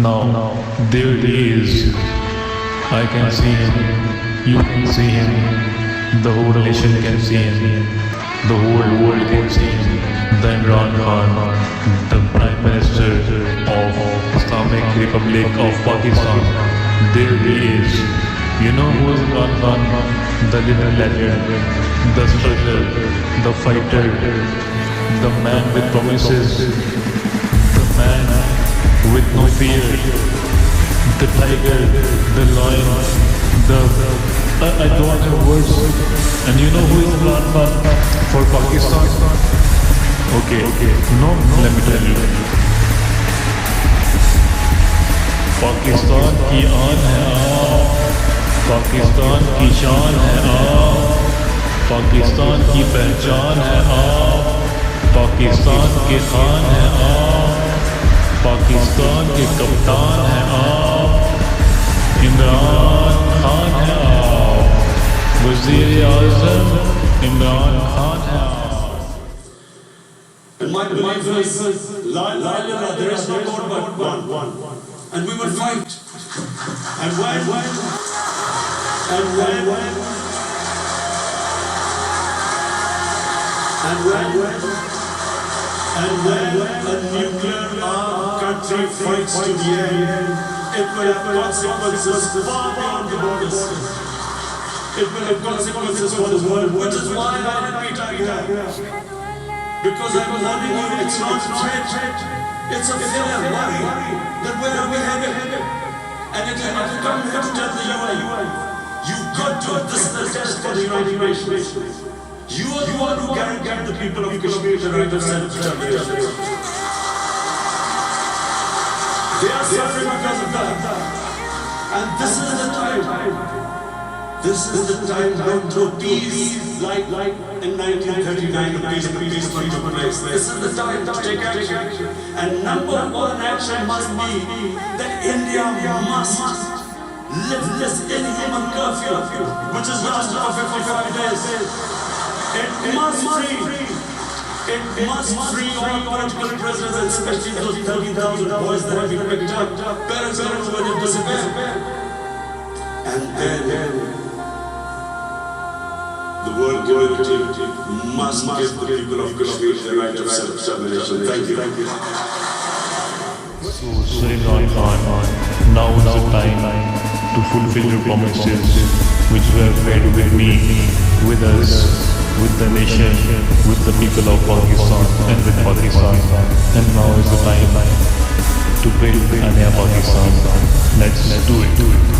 Now, there he is. I can see him. You can see him. The whole nation can see him. The whole world can see him. The Imran Khan, the Prime Minister of Islamic Republic of Pakistan. There he is. You know who is Imran Khan? The living legend, the struggler, the fighter, the man with promises, the man with no fear, the tiger, the lion, I don't have words. And you know who is Imran Khan for Pakistan? Okay, no, let me tell you. Pakistan की आन है आप, पाकिस्तान की शान है आप, पाकिस्तान की पहचान है आप, पाकिस्तान के खान है आप, पाकिस्तान के कप्तान है आप, इमरान खान है आप, वज़ीर आज़म इमरान खान है आप. And my belief is, La ilaha illallah, there is no God but one. And we will fight. And when a nuclear armed country fights to the end, it will have consequences far beyond the borders. It will have consequences for the world, which is why I repeat again. Because I'm warning you, it's not threat, it's a fear, worry, that where are we headed? And it will not come here to tell the UN. You've got to, this is the test for the United Nations. You are the one who guaranteed the people of Kashmir the right of self-determination. They are suffering because of that. And this is the time. This is the time when through peace, like in 1939, the peace took place. This is the time to take action. And number one action must be that India must lift this inhuman curfew, which is lasted for 55 days. It must free all political prisoners, and especially those 13,000 boys that have been picked up. Parents don't know where they've disappeared. And then the world community must give the people of Kashmir the right of self-determination. Thank you. So Imran Khan, now is the time to fulfill your promises which you have made with me, with us, with the nation, with the people of Pakistan and with Pakistan. And now is the time to build a new Pakistan. Let's do it.